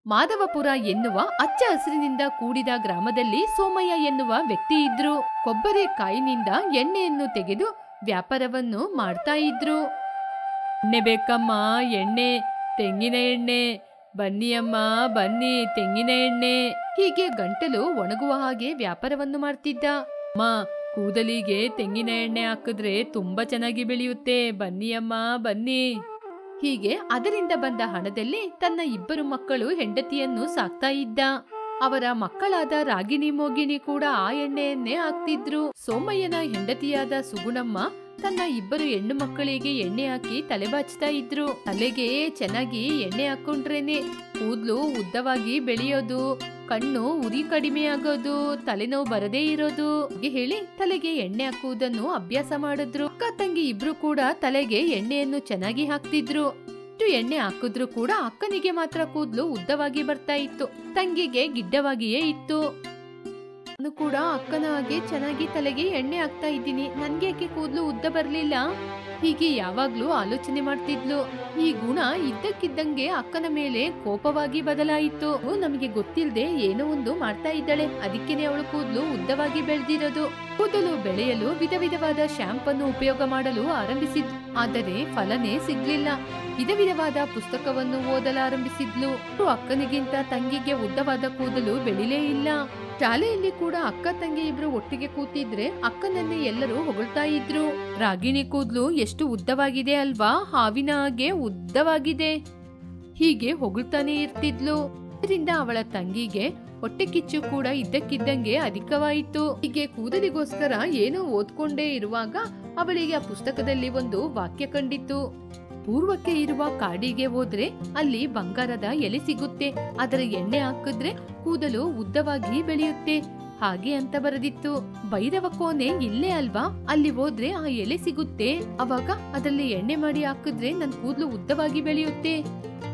ಮಾಧವಪುರ ಎನ್ನುವ ಹಚ್ಚ ಹಸಿರಿನಿಂದ ಕೂಡಿದ ಗ್ರಾಮದಲ್ಲಿ ಸೋಮಯ್ಯ ಎನ್ನುವ ವ್ಯಕ್ತಿ ಇದ್ರು. ಕೊಬ್ಬರಿ ಕಾಯಿನಿಂದ ಎಣ್ಣೆಯನ್ನು ತೆಗೆದು ವ್ಯಾಪಾರವನ್ನು ಮಾಡ್ತಾ ಇದ್ರು. ಎಣ್ಣೆ ಬೇಕಮ್ಮ, ಎಣ್ಣೆ, ತೆಂಗಿನ ಎಣ್ಣೆ, ಬನ್ನಿ ಅಮ್ಮ ಬನ್ನಿ, ತೆಂಗಿನ ಎಣ್ಣೆ. ಹೀಗೆ ಗಂಟಲು ಒಣಗುವ ಹಾಗೆ ವ್ಯಾಪಾರವನ್ನು ಮಾಡ್ತಿದ್ದ. ಅಮ್ಮ, ಕೂದಲಿಗೆ ತೆಂಗಿನ ಎಣ್ಣೆ ಹಾಕಿದ್ರೆ ತುಂಬಾ ಚೆನ್ನಾಗಿ ಬೆಳೆಯುತ್ತೆ, ಬನ್ನಿ ಅಮ್ಮ ಬನ್ನಿ. ಹೀಗೆ ಅದರಿಂದ ಬಂದ ಹಣದಲ್ಲಿ ತನ್ನ 2 ಮಕ್ಕಳು ಹೆಂಡತಿಯನ್ನು ಸಾಕ್ತಾ ಇದ್ದ. ಅವರ ಮಕ್ಕಳಾದ ರಾಗಿಣಿ ಮೋಗಿಣಿ ಕೂಡ ಆ ಎಣ್ಣೆಯನ್ನೇ ಹಾಕ್ತಿದ್ರು. ಸೋಮಯ್ಯನ ಹೆಂಡತಿಯಾದ ಸುಗುಣಮ್ಮ ತನ್ನ 2 ಹೆಣ್ಣು ಮಕ್ಕಳಿಗೆ ಎಣ್ಣೆ ಹಾಕಿ ತಲೆ ಬಾಚ್ತಾ ಇದ್ರು. ತಲೆಗೆ ಚೆನ್ನಾಗಿ ಎಣ್ಣೆ ಹಾಕೊಂಡ್ರೇನೆ ಕೂದ್ಲು ಉದ್ದವಾಗಿ ಬೆಳೆಯೋದು, ಕಣ್ಣು ಉರಿ ಕಡಿಮೆ ಆಗೋದು, ತಲೆನೋವು ಬರದೇ ಇರೋದು ಹೇಳಿ ತಲೆಗೆ ಎಣ್ಣೆ ಹಾಕುವುದನ್ನು ಅಭ್ಯಾಸ ಮಾಡಿದ್ರು. ಅಕ್ಕ ತಂಗಿ 2 ಕೂಡ ತಲೆಗೆ ಎಣ್ಣೆಯನ್ನು ಚೆನ್ನಾಗಿ ಹಾಕ್ತಿದ್ರು. ಎಣ್ಣೆ ಹಾಕಿದ್ರು ಕೂಡ ಅಕ್ಕನಿಗೆ ಮಾತ್ರ ಕೂದ್ಲು ಉದ್ದವಾಗಿ ಬರ್ತಾ ಇತ್ತು, ತಂಗಿಗೆ ಗಿಡ್ಡವಾಗಿಯೇ ಇತ್ತು. ನಾನು ಕೂಡ ಅಕ್ಕನ ಹಾಗೆ ಚೆನ್ನಾಗಿ ತಲೆಗೆ ಎಣ್ಣೆ ಹಾಕ್ತಾ ಇದ್ದೀನಿ, ನನ್ಗೆ ಯಾಕೆ ಕೂದ್ಲು ಉದ್ದ ಬರ್ಲಿಲ್ಲ? ಹೀಗೆ ಯಾವಾಗ್ಲೂ ಆಲೋಚನೆ ಮಾಡ್ತಿದ್ಲು. ಈ ಗುಣ ಇದ್ದಕ್ಕಿದ್ದಂಗೆ ಅಕ್ಕನ ಮೇಲೆ ಕೋಪವಾಗಿ ಬದಲಾಯಿತು. ನಮಗೆ ಗೊತ್ತಿಲ್ಲದೆ ಏನೋ ಒಂದು ಮಾಡ್ತಾ ಇದ್ದಾಳೆ, ಅದಕ್ಕೇನೆ ಅವಳು ಕೂದ್ಲು ಉದ್ದವಾಗಿ ಬೆಳೆದಿರೋದು. ಕೂದಲು ಬೆಳೆಯಲು ವಿಧ ವಿಧವಾದ ಶಾಂಪನ್ನು ಉಪಯೋಗ ಮಾಡಲು ಆರಂಭಿಸಿದ್ಲು, ಆದರೆ ಫಲನೇ ಸಿಗ್ಲಿಲ್ಲ. ವಿಧ ವಿಧವಾದ ಪುಸ್ತಕವನ್ನು ಓದಲಾರಂಭಿಸಿದ್ಲು. ಅಕ್ಕನಿಗಿಂತ ತಂಗಿಗೆ ಉದ್ದವಾದ ಕೂದಲು ಬೆಳಿಲೇ ಇಲ್ಲ. ಶಾಲೆಯಲ್ಲಿ ಕೂಡ ಅಕ್ಕ ತಂಗಿ 2 ಒಟ್ಟಿಗೆ ಕೂತಿದ್ರೆ ಅಕ್ಕನನ್ನೇ ಎಲ್ಲರೂ ಹೊಗಳ್ತಾ ಇದ್ರು. ರಾಗಿಣಿ ಕೂದ್ಲು ಎಷ್ಟು ಉದ್ದವಾಗಿದೆ ಅಲ್ವಾ, ಹಾವಿನ ಹಾಗೆ ಉದ್ದವಾಗಿದೆ, ಹೀಗೆ ಹೊಗಳ್ತಾನೆ ಇರ್ತಿದ್ಲು. ಇದರಿಂದ ಅವಳ ತಂಗಿಗೆ ಹೊಟ್ಟೆ ಕಿಚ್ಚು ಕೂಡ ಇದ್ದಕ್ಕಿದ್ದಂಗೆ ಅಧಿಕವಾಯಿತು. ಹೀಗೆ ಕೂದಲಿಗೋಸ್ಕರ ಏನೋ ಓದ್ಕೊಂಡೇ ಇರುವಾಗ ಅವಳಿಗೆ ಆ ಪುಸ್ತಕದಲ್ಲಿ ಒಂದು ವಾಕ್ಯ ಕಂಡಿತು. ಪೂರ್ವಕ್ಕೆ ಇರುವ ಕಾಡಿಗೆ ಹೋದ್ರೆ ಅಲ್ಲಿ ಬಂಗಾರದ ಎಲೆ ಸಿಗುತ್ತೆ, ಅದರ ಎಣ್ಣೆ ಹಾಕಿದ್ರೆ ಕೂದಲು ಉದ್ದವಾಗಿ ಬೆಳೆಯುತ್ತೆ, ಹಾಗೆ ಅಂತ ಬರೆದಿತ್ತು. ಭೈರವ ಕೋನೆ ಇಲ್ಲೇ ಅಲ್ವಾ, ಅಲ್ಲಿ ಹೋದ್ರೆ ಆ ಎಲೆ ಸಿಗುತ್ತೆ, ಅವಾಗ ಅದರಲ್ಲಿ ಎಣ್ಣೆ ಮಾಡಿ ಹಾಕಿದ್ರೆ ನನ್ ಕೂದಲು ಉದ್ದವಾಗಿ ಬೆಳೆಯುತ್ತೆ,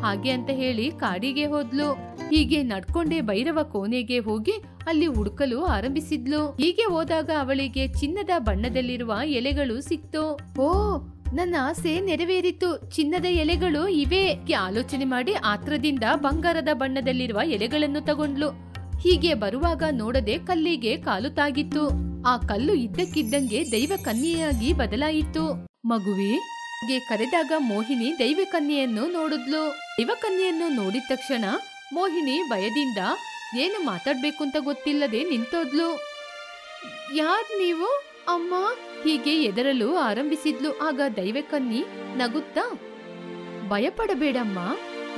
ಹಾಗೆ ಅಂತ ಹೇಳಿ ಕಾಡಿಗೆ ಹೋದ್ಲು. ಹೀಗೆ ನಡ್ಕೊಂಡೆ ಭೈರವ ಕೋನೆಗೆ ಹೋಗಿ ಅಲ್ಲಿ ಹುಡುಕಲು ಆರಂಭಿಸಿದ್ಲು. ಹೀಗೆ ಹೋದಾಗ ಅವಳಿಗೆ ಚಿನ್ನದ ಬಣ್ಣದಲ್ಲಿರುವ ಎಲೆಗಳು ಸಿಕ್ತು. ಓ, ನನ್ನ ಆಸೆ ನೆರವೇರಿತು, ಚಿನ್ನದ ಎಲೆಗಳು ಇವೆ ಆಲೋಚನೆ ಮಾಡಿ ಆತ್ರದಿಂದ ಬಂಗಾರದ ಬಣ್ಣದಲ್ಲಿರುವ ಎಲೆಗಳನ್ನು ತಗೊಂಡ್ಲು. ಹೀಗೆ ಬರುವಾಗ ನೋಡದೆ ಕಲ್ಲಿಗೆ ಕಾಲು ತಾಗಿತ್ತು. ಆ ಕಲ್ಲು ಇದ್ದಕ್ಕಿದ್ದಂಗೆ ದೈವ ಕನ್ಯೆಯಾಗಿ ಬದಲಾಯಿತು. ಮಗುವೆ ಗೆ ಕರೆದಾಗ ಮೋಹಿನಿ ದೈವ ಕನ್ಯೆಯನ್ನು ನೋಡಿದ್ಲು. ದೈವ ಕನ್ಯೆಯನ್ನು ನೋಡಿದ ತಕ್ಷಣ ಮೋಹಿನಿ ಭಯದಿಂದ ಏನು ಮಾತಾಡ್ಬೇಕು ಅಂತ ಗೊತ್ತಿಲ್ಲದೆ ನಿಂತೋದ್ಲು. ಯಾರ್ ನೀವು ಅಮ್ಮ? ಹೀಗೆ ಎದರಲು ಆರಂಭಿಸಿದ್ಲು. ಆಗ ದೈವಕನ್ನಿ ನಗುತ್ತಾ, ಭಯಪಡಬೇಡಮ್ಮ,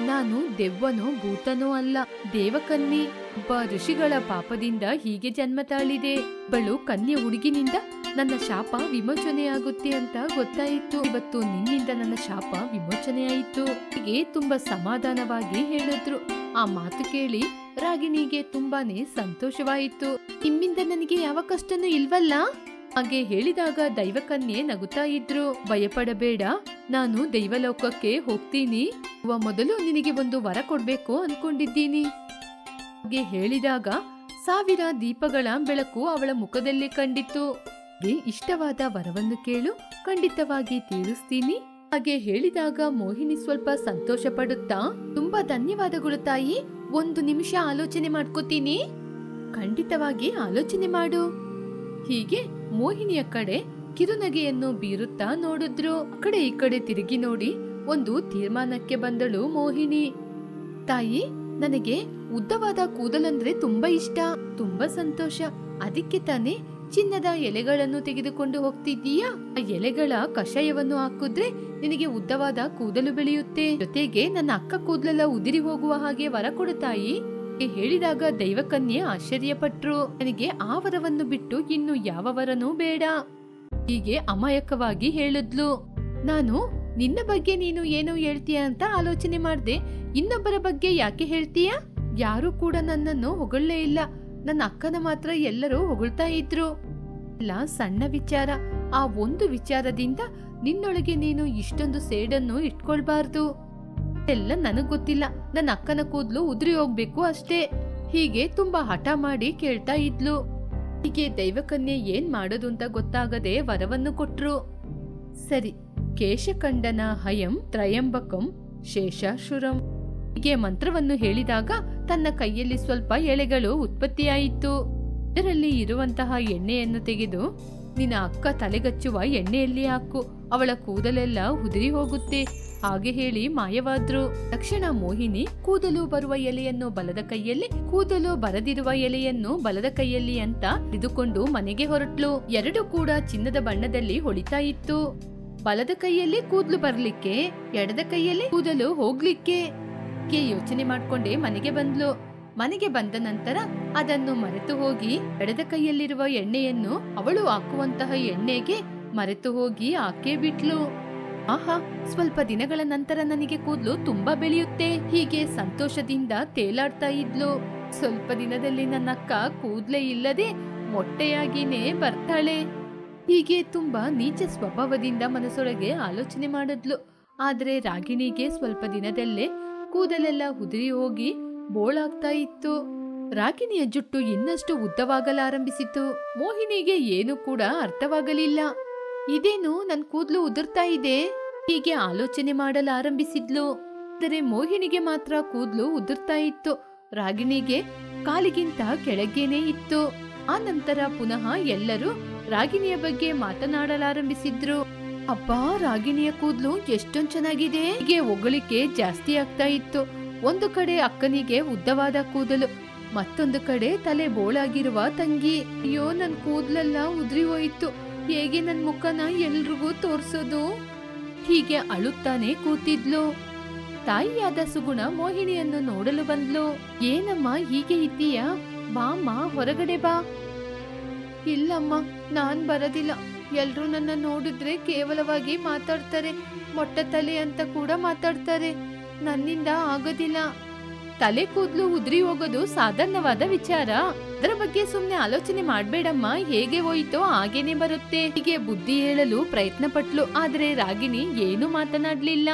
ನಾನು ದೆವ್ವನೋ ಭೂತನೋ ಅಲ್ಲ, ದೇವಕನ್ನಿ. ಒಬ್ಬ ಋಷಿಗಳ ಪಾಪದಿಂದ ಹೀಗೆ ಜನ್ಮ ತಾಳಿದೆ. ಬಳು ಕನ್ಯೆ ಹುಡುಗಿನಿಂದ ನನ್ನ ಶಾಪ ವಿಮೋಚನೆಯಾಗುತ್ತೆ ಅಂತ ಗೊತ್ತಾಯಿತು. ಇವತ್ತು ನಿನ್ನಿಂದ ನನ್ನ ಶಾಪ ವಿಮೋಚನೆಯಾಯಿತು. ಹೀಗೆ ತುಂಬಾ ಸಮಾಧಾನವಾಗಿ ಹೇಳಿದ್ರು. ಆ ಮಾತು ಕೇಳಿ ರಾಗಿಣಿಗೆ ತುಂಬಾನೇ ಸಂತೋಷವಾಯಿತು. ನಿಮ್ಮಿಂದ ನನಗೆ ಯಾವ ಕಷ್ಟನೂ ಇಲ್ವಲ್ಲ? ಹಾಗೆ ಹೇಳಿದಾಗ ದೈವಕನ್ಯೆ ನಗುತ್ತಾ ಇದ್ರು. ಭಯಪಡಬೇಡ, ನಾನು ದೈವಲೋಕಕ್ಕೆ ಹೋಗ್ತೀನಿ. ಮೊದಲು ನಿನಗೆ ಒಂದು ವರ ಕೊಡ್ಬೇಕು ಅನ್ಕೊಂಡಿದ್ದೀನಿ. ಹಾಗೆ ಹೇಳಿದಾಗ 1000 ದೀಪಗಳ ಬೆಳಕು ಅವಳ ಮುಖದಲ್ಲಿ ಕಂಡಿತು. ಇಷ್ಟವಾದ ವರವನ್ನು ಕೇಳು, ಖಂಡಿತವಾಗಿ ತೀರಿಸ್ತೀನಿ. ಹಾಗೆ ಹೇಳಿದಾಗ ಮೋಹಿನಿ ಸ್ವಲ್ಪ ಸಂತೋಷ ಪಡುತ್ತಾ, ತುಂಬಾ ಧನ್ಯವಾದಗಳು ತಾಯಿ, 1 ನಿಮಿಷ ಆಲೋಚನೆ ಮಾಡ್ಕೋತೀನಿ. ಖಂಡಿತವಾಗಿ ಆಲೋಚನೆ ಮಾಡು. ಹೀಗೆ ಮೋಹಿನಿಯ ಕಡೆ ಕಿರುನಗೆಯನ್ನು ಬೀರುತ್ತಾ ನೋಡಿದ್ರು. ಕಡೆ ಈ ಕಡೆ ತಿರುಗಿ ನೋಡಿ ಒಂದು ತೀರ್ಮಾನಕ್ಕೆ ಬಂದಳು ಮೋಹಿನಿ. ತಾಯಿ, ನನಗೆ ಉದ್ದವಾದ ಕೂದಲಂದ್ರೆ ತುಂಬಾ ಇಷ್ಟ. ತುಂಬಾ ಸಂತೋಷ. ಅದಕ್ಕೆ ತಾನೇ ಚಿನ್ನದ ಎಲೆಗಳನ್ನು ತೆಗೆದುಕೊಂಡು ಹೋಗ್ತಿದ್ದೀಯಾ? ಆ ಎಲೆಗಳ ಕಷಾಯವನ್ನು ಹಾಕಿದ್ರೆ ನಿನಗೆ ಉದ್ದವಾದ ಕೂದಲು ಬೆಳೆಯುತ್ತೆ. ಜೊತೆಗೆ ನನ್ನ ಅಕ್ಕ ಕೂದಲೆಲ್ಲ ಉದಿರಿ ಹೋಗುವ ಹಾಗೆ ವರ ಕೊಡು ತಾಯಿ. ಹೇಳಿದಾಗ ದೈವಕನ್ಯೆ ಆಶ್ಚರ್ಯಪಟ್ರು. ನನಗೆ ಆ ವರವನ್ನು ಬಿಟ್ಟು ಇನ್ನು ಯಾವ ವರನೂ ಬೇಡ. ಹೀಗೆ ಅಮಾಯಕವಾಗಿ ಹೇಳಿದ್ಲು. ನಾನು ನಿನ್ನ ಬಗ್ಗೆ ನೀನು ಏನೋ ಹೇಳ್ತೀಯ ಅಂತ ಆಲೋಚನೆ ಮಾಡ್ದೆ, ಇನ್ನೊಬ್ಬರ ಬಗ್ಗೆ ಯಾಕೆ ಹೇಳ್ತೀಯ? ಯಾರು ಕೂಡ ನನ್ನನ್ನು ಹೊಗಳಲೇ ಇಲ್ಲ, ನನ್ನ ಅಕ್ಕನ ಮಾತ್ರ ಎಲ್ಲರೂ ಹೊಗಳ್ತಾ ಇದ್ರು. ಎಲ್ಲ ಸಣ್ಣ ವಿಚಾರ, ಆ ಒಂದು ವಿಚಾರದಿಂದ ನಿನ್ನೊಳಗೆ ನೀನು ಇಷ್ಟೊಂದು ಸೇಡನ್ನು ಇಟ್ಕೊಳ್ಬಾರ್ದು. ಎಲ್ಲ ನನಗ್ ಗೊತ್ತಿಲ್ಲ, ನನ್ನ ಅಕ್ಕನ ಕೂದ್ಲು ಉದುರಿ ಹೋಗ್ಬೇಕು ಅಷ್ಟೇ. ಹೀಗೆ ತುಂಬಾ ಹಠ ಮಾಡಿ ಕೇಳ್ತಾ ಇದ್ಲು. ಹೀಗೆ ದೈವಕನ್ಯೆ ಏನ್ ಮಾಡೋದು ಅಂತ ಗೊತ್ತಾಗದೆ ವರವನ್ನು ಕೊಟ್ರು. ಸರಿ, ಕೇಶಖಂಡನ ಹಯಂ ತ್ರಯಂಬಕಂ ಶೇಷಾಶುರಂ. ಹೀಗೆ ಮಂತ್ರವನ್ನು ಹೇಳಿದಾಗ ತನ್ನ ಕೈಯಲ್ಲಿ ಸ್ವಲ್ಪ ಎಳೆಗಳು ಉತ್ಪತ್ತಿಯಾಯಿತು. ಇದರಲ್ಲಿ ಇರುವಂತಹ ಎಣ್ಣೆಯನ್ನು ತೆಗೆದು ನಿನ್ನ ಅಕ್ಕ ತಲೆಗಚ್ಚುವ ಎಣ್ಣೆಯಲ್ಲಿ ಹಾಕು, ಅವಳ ಕೂದಲೆಲ್ಲ ಉದುರಿ ಹೋಗುತ್ತೆ ಹಾಗೆ ಹೇಳಿ ಮಾಯವಾದ್ರು. ತಕ್ಷಣ ಮೋಹಿನಿ ಕೂದಲು ಬರುವ ಎಲೆಯನ್ನು ಬಲದ ಕೈಯಲ್ಲಿ, ಕೂದಲು ಬರದಿರುವ ಎಲೆಯನ್ನು ಬಲದ ಕೈಯಲ್ಲಿ ಅಂತ ಹಿಡಿದುಕೊಂಡು ಮನೆಗೆ ಹೊರಟ್ಲು. ಎರಡು ಕೂಡ ಚಿನ್ನದ ಬಣ್ಣದಲ್ಲಿ ಹೊಳಿತಾ ಇತ್ತು. ಬಲದ ಕೈಯಲ್ಲಿ ಕೂದಲು ಬರ್ಲಿಕ್ಕೆ, ಎಡದ ಕೈಯಲ್ಲಿ ಕೂದಲು ಹೋಗ್ಲಿಕ್ಕೆ. ಯೋಚನೆ ಮಾಡ್ಕೊಂಡೆ ಮನೆಗೆ ಬಂದ್ಲು. ಮನೆಗೆ ಬಂದ ನಂತರ ಅದನ್ನು ಮರೆತು ಹೋಗಿ ಎಡದ ಕೈಯಲ್ಲಿರುವ ಎಣ್ಣೆಯನ್ನು ಅವಳು ಹಾಕುವಂತಹ ಎಣ್ಣೆಗೆ ಮರೆತು ಹೋಗಿ ಹಾಕೇ ಬಿಟ್ಲು. ಆಹಾ, ಸ್ವಲ್ಪ ದಿನಗಳ ನಂತರ ನನಗೆ ಕೂದಲು ತುಂಬಾ ಬೆಳೆಯುತ್ತೆ ಹೀಗೆ ಸಂತೋಷದಿಂದ ತೇಲಾಡ್ತಾ ಇದ್ಲು. ಸ್ವಲ್ಪ ದಿನದಲ್ಲಿ ನನ್ನ ಅಕ್ಕ ಕೂದಲೇ ಇಲ್ಲದೆ ಮೊಟ್ಟೆಯಾಗಿನೇ ಬರ್ತಾಳೆ. ಹೀಗೆ ತುಂಬಾ ನೀಚ ಸ್ವಭಾವದಿಂದ ಮನಸ್ಸೊಳಗೆ ಆಲೋಚನೆ ಮಾಡಿದ್ಲು. ಆದ್ರೆ ರಾಗಿಣಿಗೆ ಸ್ವಲ್ಪ ದಿನದಲ್ಲೇ ಕೂದಲೆಲ್ಲ ಉದುರಿ ಹೋಗಿ ಬೋಳಾಗ್ತಾ ಇತ್ತು. ರಾಗಿಣಿಯ ಜುಟ್ಟು ಇನ್ನಷ್ಟು ಉದ್ದವಾಗಲಾರಂಭಿಸಿತು. ಮೋಹಿನಿಗೆ ಏನು ಕೂಡ ಅರ್ಥವಾಗಲಿಲ್ಲ. ಇದೇನು ನನ್ ಕೂದಲು ಉದುರ್ತಾ ಇದೆ ಹೀಗೆ ಆಲೋಚನೆ ಮಾಡಲಾರಂಭಿಸಿದ್ಲು. ಆದರೆ ಮೋಹಿನಿಗೆ ಮಾತ್ರ ಕೂದಲು ಉದುರ್ತಾ ಇತ್ತು, ರಾಗಿಣಿಗೆ ಕಾಲಿಗಿಂತ ಕೆಳಗೇನೆ ಇತ್ತು. ಆ ನಂತರ ಪುನಃ ಎಲ್ಲರೂ ರಾಗಿಣಿಯ ಬಗ್ಗೆ ಮಾತನಾಡಲಾರಂಭಿಸಿದ್ರು. ಅಪ್ಪ, ರಾಗಿಣಿಯ ಕೂದಲು ಎಷ್ಟೊಂದ್ ಚೆನ್ನಾಗಿದೆ ಹೀಗೆ ಹೊಗಳಿಕೆ ಜಾಸ್ತಿ ಆಗ್ತಾ ಇತ್ತು. ಒಂದು ಕಡೆ ಅಕ್ಕನಿಗೆ ಉದ್ದವಾದ ಕೂದಲು, ಮತ್ತೊಂದು ಕಡೆ ತಲೆ ಬೋಳಾಗಿರುವ ತಂಗಿ. ಅಯ್ಯೋ, ನನ್ ಕೂದಲೆಲ್ಲ ಉದ್ರಿ ಹೋಯಿತು, ಹೇಗೆ ನನ್ ಮುಖನ ಎಲ್ರಿಗೂ ತೋರ್ಸೋದು ಹೀಗೆ ಅಳುತ್ತಾನೆ ಕೂತಿದ್ಲು. ತಾಯಿಯಾದ ಸುಗುಣ ಮೋಹಿನಿಯನ್ನು ನೋಡಲು ಬಂದ್ಲು. ಏನಮ್ಮ ಹೀಗೆ ಇದ್ದೀಯಾ, ಬಾಮ್ಮ ಹೊರಗಡೆ ಬಾ. ಇಲ್ಲಮ್ಮ, ನಾನ್ ಬರೋದಿಲ್ಲ. ಎಲ್ರೂ ನನ್ನ ನೋಡಿದ್ರೆ ಕೇವಲವಾಗಿ ಮಾತಾಡ್ತಾರೆ, ಮೊಟ್ಟ ತಲೆ ಅಂತ ಕೂಡ ಮಾತಾಡ್ತಾರೆ. ನನ್ನಿಂದ ಆಗೋದಿಲ್ಲ. ತಲೆ ಕೂದಲು ಉದ್ರಿ ಹೋಗೋದು ಸಾಧಾರಣವಾದ ವಿಚಾರ, ಅದರ ಬಗ್ಗೆ ಸುಮ್ನೆ ಆಲೋಚನೆ ಮಾಡ್ಬೇಡಮ್ಮ, ಹೇಗೆ ಹೋಯ್ತೋ ಹಾಗೇನೆ ಬರುತ್ತೆ ಹೀಗೆ ಬುದ್ಧಿ ಹೇಳಲು ಪ್ರಯತ್ನ ಪಟ್ಲು. ಆದ್ರೆ ರಾಗಿಣಿ ಏನು ಮಾತನಾಡ್ಲಿಲ್ಲ.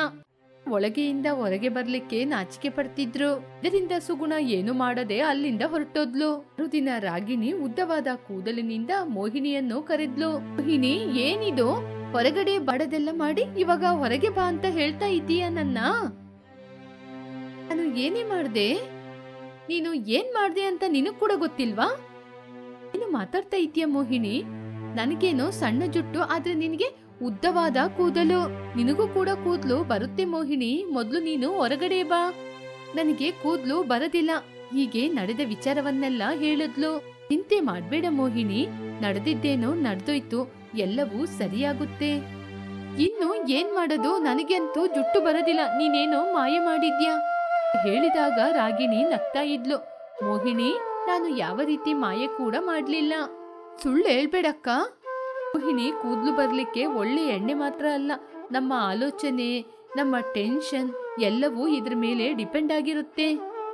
ಒಳಗೆಯಿಂದ ಹೊರಗೆ ಬರ್ಲಿಕ್ಕೆ ನಾಚಿಕೆ ಪಡ್ತಿದ್ರು. ಇದರಿಂದ ಸುಗುಣ ಏನು ಮಾಡದೆ ಅಲ್ಲಿಂದ ಹೊರಟೋದ್ಲು. ಮರುದಿನ ರಾಗಿಣಿ ಉದ್ದವಾದ ಕೂದಲಿನಿಂದ ಮೋಹಿನಿಯನ್ನು ಕರೆದ್ಲು. ಮೋಹಿನಿ, ಏನಿದು ಹೊರಗಡೆ ಬಡದೆಲ್ಲ ಮಾಡಿ ಇವಾಗ ಹೊರಗೆ ಬಾ ಅಂತ ಹೇಳ್ತಾ ಇದ್ದೀಯ ನನ್ನ? ನಾನು ಏನೇ ಮಾಡ್ದೆ? ನೀನು ಏನ್ ಮಾಡ್ದೆ ಅಂತ ನಿನಗ್ ಕೂಡ ಗೊತ್ತಿಲ್ವಾ? ನೀನು ಮಾತಾಡ್ತಾ ಇದೀಯ ಮೋಹಿನಿ. ನನಗೇನೋ ಸಣ್ಣ ಜುಟ್ಟು, ಆದ್ರೆ ನಿನಗೆ ಉದ್ದವಾದ ಕೂದಲು. ನಿನಗೂ ಕೂಡ ಕೂದಲು ಬರುತ್ತೆ ಮೋಹಿನಿ, ಮೊದ್ಲು ನೀನು ಹೊರಗಡೆ ಬಾ. ನನಗೆ ಕೂದಲು ಬರದಿಲ್ಲ ಹೀಗೆ ನಡೆದ ವಿಚಾರವನ್ನೆಲ್ಲ ಹೇಳಿದ್ಲು. ಚಿಂತೆ ಮಾಡ್ಬೇಡ ಮೋಹಿನಿ, ನಡೆದಿದ್ದೇನೋ ನಡೆದೋಯ್ತು, ಎಲ್ಲವೂ ಸರಿಯಾಗುತ್ತೆ. ಇನ್ನು ಏನ್ ಮಾಡೋದು, ನನಗಂತೂ ಜುಟ್ಟು ಬರೋದಿಲ್ಲ, ನೀನೇನೋ ಮಾಯ ಮಾಡಿದ್ಯಾ ಹೇಳಿದಾಗ ರಾಗಿಣಿ ನಗ್ತಾ ಇದ್ಲು. ಮೋಹಿನಿ, ನಾನು ಯಾವ ರೀತಿ ಮಾಯೆ ಕೂಡ ಮಾಡ್ಲಿಲ್ಲ, ಸುಳ್ಳು ಹೇಳ್ಬೇಡಕ್ಕ. ಮೋಹಿನಿ, ಕೂದಲು ಬರ್ಲಿಕ್ಕೆ ಒಳ್ಳೆ ಎಣ್ಣೆ ಮಾತ್ರ ಅಲ್ಲ, ನಮ್ಮ ಆಲೋಚನೆ, ನಮ್ಮ ಟೆನ್ಷನ್ ಎಲ್ಲವೂ ಇದ್ರ ಮೇಲೆ ಡಿಪೆಂಡ್ ಆಗಿರುತ್ತೆ.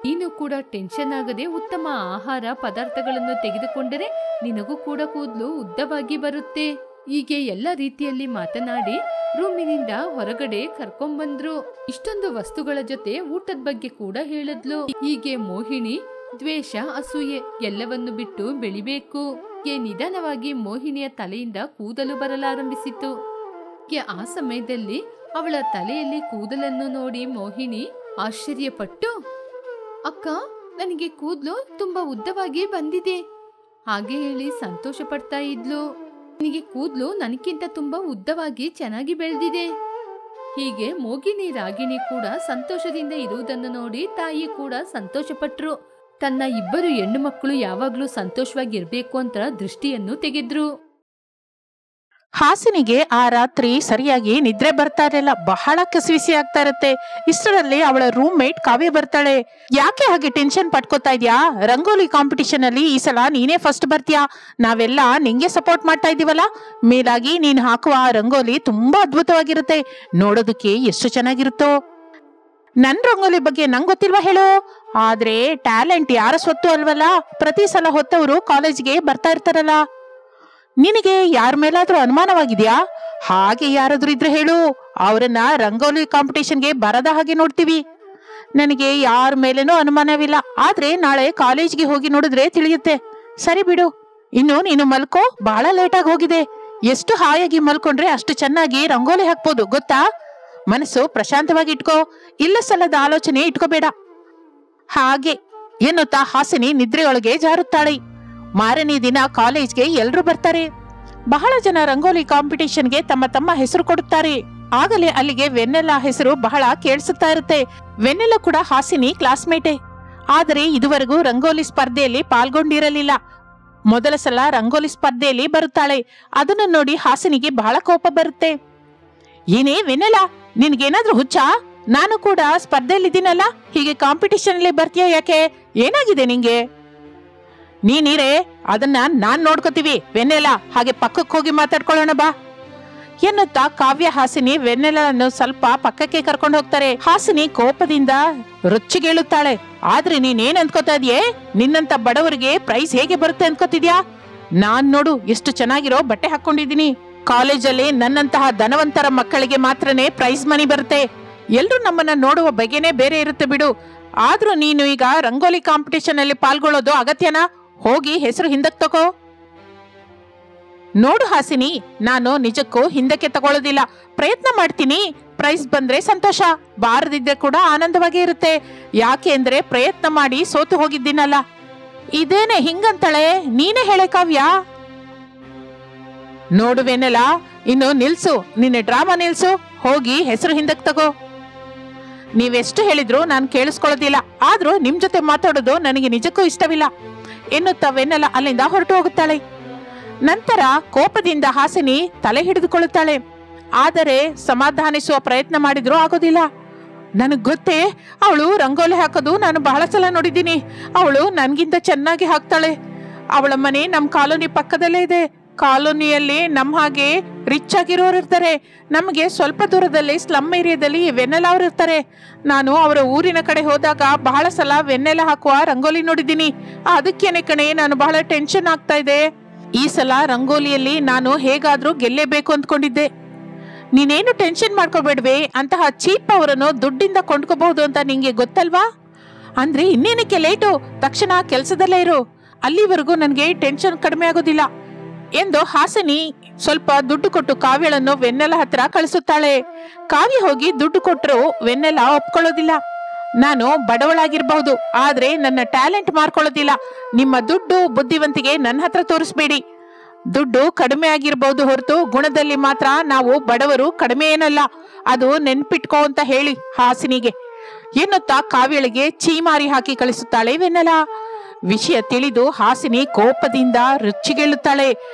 ನೀನು ಕೂಡ ಟೆನ್ಷನ್ ಆಗದೆ ಉತ್ತಮ ಆಹಾರ ಪದಾರ್ಥಗಳನ್ನು ತೆಗೆದುಕೊಂಡರೆ ನಿನಗೂ ಕೂಡ ಕೂದಲು ಉದ್ದವಾಗಿ ಬರುತ್ತೆ. ಹೀಗೆ ಎಲ್ಲ ರೀತಿಯಲ್ಲಿ ಮಾತನಾಡಿ ರೂಮಿನಿಂದ ಹೊರಗಡೆ ಕರ್ಕೊಂಡ್ಬಂದ್ರು. ಇಷ್ಟೊಂದು ವಸ್ತುಗಳ ಜೊತೆ ಊಟದ ಬಗ್ಗೆ ಕೂಡ ಹೇಳಿದ್ಲು. ಹೀಗೆ ಮೋಹಿನಿ ದ್ವೇಷ, ಅಸೂಯೆ ಎಲ್ಲವನ್ನು ಬಿಟ್ಟು ಬೆಳಿಬೇಕು. ನಿಧಾನವಾಗಿ ಮೋಹಿನಿಯ ತಲೆಯಿಂದ ಕೂದಲು ಬರಲಾರಂಭಿಸಿತು. ಆ ಸಮಯದಲ್ಲಿ ಅವಳ ತಲೆಯಲ್ಲಿ ಕೂದಲನ್ನು ನೋಡಿ ಮೋಹಿನಿ ಆಶ್ಚರ್ಯಪಟ್ಟು, ಅಕ್ಕ, ನನಗೆ ಕೂದಲು ತುಂಬಾ ಉದ್ದವಾಗಿ ಬಂದಿದೆ ಹಾಗೆ ಹೇಳಿ ಸಂತೋಷ ಪಡ್ತಾ ಇದ್ಲು. ನಿನಗೆ ಕೂದಲು ನನಗಿಂತ ತುಂಬಾ ಉದ್ದವಾಗಿ ಚೆನ್ನಾಗಿ ಬೆಳೆದಿದೆ. ಹೀಗೆ ಮೋಹಿನಿ ರಾಗಿಣಿ ಕೂಡ ಸಂತೋಷದಿಂದ ಇರುವುದನ್ನು ನೋಡಿ ತಾಯಿ ಕೂಡ ಸಂತೋಷ ಪಟ್ರು. ತನ್ನ ಇಬ್ಬರು ಹೆಣ್ಣು ಮಕ್ಕಳು ಯಾವಾಗ್ಲೂ ಸಂತೋಷವಾಗಿರ್ಬೇಕು ಅಂತ ದೃಷ್ಟಿಯನ್ನು ತೆಗೆದ್ರು. ಹಾಸಿನಿಗೆ ಆ ರಾತ್ರಿ ಸರಿಯಾಗಿ ನಿದ್ರೆ ಬರ್ತಾ ಇರಲಿಲ್ಲ, ಬಹಳ ಕಸಿವಿಸಿ ಆಗ್ತಾ ಇರತ್ತೆ. ಇಷ್ಟರಲ್ಲಿ ಅವಳ ರೂಮ್ ಮೇಟ್ ಕಾವ್ಯ ಬರ್ತಾಳೆ. ಯಾಕೆ ಹಾಗೆ ಟೆನ್ಷನ್ ಪಟ್ಕೋತಾ ಇದ್ಯಾ? ರಂಗೋಲಿ ಕಾಂಪಿಟಿಷನ್ ಅಲ್ಲಿ ಈ ಸಲ ನೀನೇ ಫಸ್ಟ್ ಬರ್ತೀಯಾ, ನಾವೆಲ್ಲ ನಿಂಗೆ ಸಪೋರ್ಟ್ ಮಾಡ್ತಾ ಇದೀವಲ್ಲ. ಮೇಲಾಗಿ ನೀನ್ ಹಾಕುವ ರಂಗೋಲಿ ತುಂಬಾ ಅದ್ಭುತವಾಗಿರುತ್ತೆ, ನೋಡೋದಕ್ಕೆ ಎಷ್ಟು ಚೆನ್ನಾಗಿರುತ್ತೋ. ನನ್ ರಂಗೋಲಿ ಬಗ್ಗೆ ನಂಗೆ ಗೊತ್ತಿಲ್ವಾ ಹೇಳು? ಆದ್ರೆ ಟ್ಯಾಲೆಂಟ್ ಯಾರ ಸ್ವತ್ತು ಅಲ್ವಲ್ಲ, ಪ್ರತಿ ಸಲ ಹೊತ್ತವರು ಕಾಲೇಜ್ಗೆ ಬರ್ತಾ ಇರ್ತಾರಲ್ಲ. ನಿನಗೆ ಯಾರ ಮೇಲಾದ್ರೂ ಅನುಮಾನವಾಗಿದ್ಯಾ? ಹಾಗೆ ಯಾರಾದ್ರೂ ಇದ್ರೆ ಹೇಳು, ಅವರನ್ನ ರಂಗೋಲಿ ಕಾಂಪಿಟೇಷನ್ಗೆ ಬರದ ಹಾಗೆ ನೋಡ್ತೀವಿ. ನನಗೆ ಯಾರ ಮೇಲೇನೂ ಅನುಮಾನವಿಲ್ಲ, ಆದ್ರೆ ನಾಳೆ ಕಾಲೇಜ್ಗೆ ಹೋಗಿ ನೋಡಿದ್ರೆ ತಿಳಿಯುತ್ತೆ. ಸರಿ ಬಿಡು, ಇನ್ನು ನೀನು ಮಲ್ಕೋ, ಬಹಳ ಲೇಟ್ ಆಗಿ ಹೋಗಿದೆ. ಎಷ್ಟು ಹಾಯಾಗಿ ಮಲ್ಕೊಂಡ್ರೆ ಅಷ್ಟು ಚೆನ್ನಾಗಿ ರಂಗೋಲಿ ಹಾಕ್ಬೋದು ಗೊತ್ತಾ? ಮನಸ್ಸು ಪ್ರಶಾಂತವಾಗಿ ಇಟ್ಕೋ, ಇಲ್ಲ ಸಲ್ಲದ ಆಲೋಚನೆ ಇಟ್ಕೋಬೇಡ. ಹಾಗೆ ಎನ್ನುತ್ತಾ ಹಾಸಿನಿ ನಿದ್ರೆಯೊಳಗೆ ಜಾರುತ್ತಾಳೆ. ಮಾರನೇ ದಿನ ಕಾಲೇಜ್ಗೆ ಎಲ್ರೂ ಬರ್ತಾರೆ. ಬಹಳ ಜನ ರಂಗೋಲಿ ಕಾಂಪಿಟೇಷನ್ಗೆ ತಮ್ಮ ತಮ್ಮ ಹೆಸರು ಕೊಡುತ್ತಾರೆ. ಆಗಲೇ ಅಲ್ಲಿಗೆ ವೆನ್ನೆಲ್ಲಾ ಹೆಸರು ಬಹಳ ಕೇಳಿಸುತ್ತಾ ಇರುತ್ತೆ. ವೆನ್ನೆಲ್ಲ ಕೂಡ ಹಾಸಿನಿ ಕ್ಲಾಸ್ಮೇಟೆ. ಆದರೆ ಇದುವರೆಗೂ ರಂಗೋಲಿ ಸ್ಪರ್ಧೆಯಲ್ಲಿ ಪಾಲ್ಗೊಂಡಿರಲಿಲ್ಲ. ಮೊದಲ ಸಲ ರಂಗೋಲಿ ಸ್ಪರ್ಧೆಯಲ್ಲಿ ಬರುತ್ತಾಳೆ. ಅದನ್ನು ನೋಡಿ ಹಾಸಿನಿಗೆ ಬಹಳ ಕೋಪ ಬರುತ್ತೆ. ಏನೇ ವೆನ್ನೆಲ್ಲಾ, ನಿನ್ಗೇನಾದ್ರೂ ಹುಚ್ಚಾ? ನಾನು ಕೂಡ ಸ್ಪರ್ಧೆಯಲ್ಲಿದ್ದೀನಲ್ಲ, ಹೀಗೆ ಕಾಂಪಿಟಿಷನ್ ಅಲ್ಲಿ ಬರ್ತೀಯ ಯಾಕೆ? ಏನಾಗಿದೆ ನಿಂಗೆ? ನೀನಿರೇ, ಅದನ್ನ ನಾನ್ ನೋಡ್ಕೋತೀವಿ ವೆನ್ನೆಲ್ಲಾ, ಹಾಗೆ ಪಕ್ಕಕ್ಕೆ ಹೋಗಿ ಮಾತಾಡ್ಕೊಳ್ಳೋಣ ಬಾ ಎನ್ನುತ್ತಾ ಕಾವ್ಯ ಹಾಸಿನಿ ವೆನ್ನೆಲ್ಲನ್ನು ಸ್ವಲ್ಪ ಪಕ್ಕಕ್ಕೆ ಕರ್ಕೊಂಡು ಹೋಗ್ತಾರೆ. ಹಾಸಿನಿ ಕೋಪದಿಂದ ರೊಚ್ಚಿಗೇಳುತ್ತಾಳೆ. ಆದ್ರೆ ನೀನೇನ್ ಅನ್ಕೋತಾ ಇದೀಯೇ? ನಿನ್ನಂತ ಬಡವರಿಗೆ ಪ್ರೈಸ್ ಹೇಗೆ ಬರುತ್ತೆ ಅನ್ಕೋತಿದ್ಯಾ? ನಾನ್ ನೋಡು ಎಷ್ಟು ಚೆನ್ನಾಗಿರೋ ಬಟ್ಟೆ ಹಾಕೊಂಡಿದೀನಿ. ಕಾಲೇಜಲ್ಲಿ ನನ್ನಂತಹ ಧನವಂತರ ಮಕ್ಕಳಿಗೆ ಮಾತ್ರನೇ ಪ್ರೈಸ್ ಮನಿ ಬರುತ್ತೆ. ಎಲ್ರು ನಮ್ಮನ್ನ ನೋಡುವ ಬಗೆನೇ ಬೇರೆ ಇರುತ್ತೆ ಬಿಡು. ಆದ್ರೂ ನೀನು ಈಗ ರಂಗೋಲಿ ಕಾಂಪಿಟೇಷನ್ ಅಲ್ಲಿ ಪಾಲ್ಗೊಳ್ಳೋದು ಅಗತ್ಯನಾ? ಹೋಗಿ ಹೆಸರು ಹಿಂದಕ್ಕೆ ತಗೋ. ನೋಡು ಹಾಸಿನಿ, ನಾನು ನಿಜಕ್ಕೂ ಹಿಂದಕ್ಕೆ ತಗೊಳ್ಳೋದಿಲ್ಲ. ಪ್ರಯತ್ನ ಮಾಡ್ತೀನಿ. ಪ್ರೈಸ್ ಬಂದ್ರೆ ಸಂತೋಷ, ಬಾರದಿದ್ರೆ ಕೂಡ ಆನಂದವಾಗಿ ಇರುತ್ತೆ. ಯಾಕೆ ಅಂದ್ರೆ ಪ್ರಯತ್ನ ಮಾಡಿ ಸೋತು ಹೋಗಿದ್ದೀನಲ್ಲ. ಇದೇನೆ ಹಿಂಗಂತಳೆ? ನೀನೇ ಹೇಳೆ ಕಾವ್ಯ. ನೋಡುವೇನೆಲ್ಲ, ಇನ್ನು ನಿಲ್ಸು, ನಿನ್ನೆ ಡ್ರಾಮಾ ನಿಲ್ಸು. ಹೋಗಿ ಹೆಸರು ಹಿಂದಕ್ಕೆ ತಗೋ. ನೀವೆಷ್ಟು ಹೇಳಿದ್ರು ನಾನು ಕೇಳಿಸ್ಕೊಳ್ಳೋದಿಲ್ಲ. ಆದ್ರೂ ನಿಮ್ ಜೊತೆ ಮಾತಾಡೋದು ನನಗೆ ನಿಜಕ್ಕೂ ಇಷ್ಟವಿಲ್ಲ ಎನ್ನುತ್ತವೆನ್ನೆಲ್ಲ ಅಲ್ಲಿಂದ ಹೊರಟು ಹೋಗುತ್ತಾಳೆ. ನಂತರ ಕೋಪದಿಂದ ಹಾಸಿನಿ ತಲೆ ಹಿಡಿದುಕೊಳ್ಳುತ್ತಾಳೆ. ಆದರೆ ಸಮಾಧಾನಿಸುವ ಪ್ರಯತ್ನ ಮಾಡಿದ್ರೂ ಆಗೋದಿಲ್ಲ. ನನಗ್ ಗೊತ್ತೇ, ಅವಳು ರಂಗೋಲಿ ಹಾಕೋದು ನಾನು ಬಹಳ ಸಲ ನೋಡಿದ್ದೀನಿ. ಅವಳು ನನ್ಗಿಂತ ಚೆನ್ನಾಗಿ ಹಾಕ್ತಾಳೆ. ಅವಳ ಮನೆ ನಮ್ ಕಾಲೋನಿ ಪಕ್ಕದಲ್ಲೇ ಇದೆ. ಕಾಲೋನಿಯಲ್ಲಿ ನಮ್ ಹಾಗೆ ರಿಚ್ ಆಗಿರೋರು ಇರ್ತಾರೆ. ನಮಗೆ ಸ್ವಲ್ಪ ದೂರದಲ್ಲಿ ಸ್ಲಮ್ ಏರಿಯಾದಲ್ಲಿ ವೆನ್ನೆಲ್ಲ ಅವ್ರು ಇರ್ತಾರೆ. ನಾನು ಅವರ ಊರಿನ ಕಡೆ ಹೋದಾಗ ಬಹಳ ಸಲ ವೆನ್ನೆಲ್ಲ ಹಾಕುವ ರಂಗೋಲಿ ನೋಡಿದ್ದೀನಿ. ಅದಕ್ಕೇನೆ ಕಣೆ ನಾನು ಬಹಳ ಟೆನ್ಷನ್ ಆಗ್ತಾ ಇದೆ. ಈ ಸಲ ರಂಗೋಲಿಯಲ್ಲಿ ನಾನು ಹೇಗಾದ್ರೂ ಗೆಲ್ಲೇಬೇಕು ಅಂದ್ಕೊಂಡಿದ್ದೆ. ನೀನೇನು ಟೆನ್ಷನ್ ಮಾಡ್ಕೋಬೇಡ್ವೆ. ಅಂತಹ ಚೀಪ್ ಅವರನ್ನು ದುಡ್ಡಿಂದ ಕೊಂಡ್ಕೋಬಹುದು ಅಂತ ನಿಂಗೆ ಗೊತ್ತಲ್ವಾ? ಅಂದ್ರೆ ಇನ್ನೇನಕ್ಕೆ ಲೇಟು? ತಕ್ಷಣ ಕೆಲಸದಲ್ಲೇ ಇರು. ಅಲ್ಲಿವರೆಗೂ ನನಗೆ ಟೆನ್ಷನ್ ಕಡಿಮೆ ಆಗೋದಿಲ್ಲ ಎಂದು ಹಾಸಿನಿ ಸ್ವಲ್ಪ ದುಡ್ಡು ಕೊಟ್ಟು ಕಾವ್ಯಳನ್ನು ವೆನ್ನೆಲ್ಲ ಹತ್ರ ಕಳಿಸುತ್ತಾಳೆ. ಕಾವ್ಯ ಹೋಗಿ ದುಡ್ಡು ಕೊಟ್ಟರು ವೆನ್ನೆಲ್ಲ ಒಪ್ಕೊಳ್ಳೋದಿಲ್ಲ. ನಾನು ಬಡವಳಾಗಿರ್ಬಹುದು, ಆದ್ರೆ ನನ್ನ ಟ್ಯಾಲೆಂಟ್ ಮಾರ್ಕೊಳ್ಳೋದಿಲ್ಲ. ನಿಮ್ಮ ದುಡ್ಡು ಬುದ್ಧಿವಂತಿಗೆ ನನ್ನ ಹತ್ರ ತೋರಿಸ್ಬೇಡಿ. ದುಡ್ಡು ಕಡಿಮೆ ಆಗಿರ್ಬಹುದು ಹೊರತು ಗುಣದಲ್ಲಿ ಮಾತ್ರ ನಾವು ಬಡವರು ಕಡಿಮೆ ಏನಲ್ಲ. ಅದು ನೆನ್ಪಿಟ್ಕೋ ಅಂತ ಹೇಳಿ ಹಾಸಿನಿಗೆ ಎನ್ನುತ್ತಾ ಕಾವ್ಯಳಿಗೆ ಚೀಮಾರಿ ಹಾಕಿ ಕಳಿಸುತ್ತಾಳೆ ವೆನ್ನೆಲ್ಲ. ವಿಷಯ ತಿಳಿದು ಹಾಸಿನಿ ಕೋಪದಿಂದ ರೊಚ್ಚಿಗೇಳುತ್ತಾಳೆ.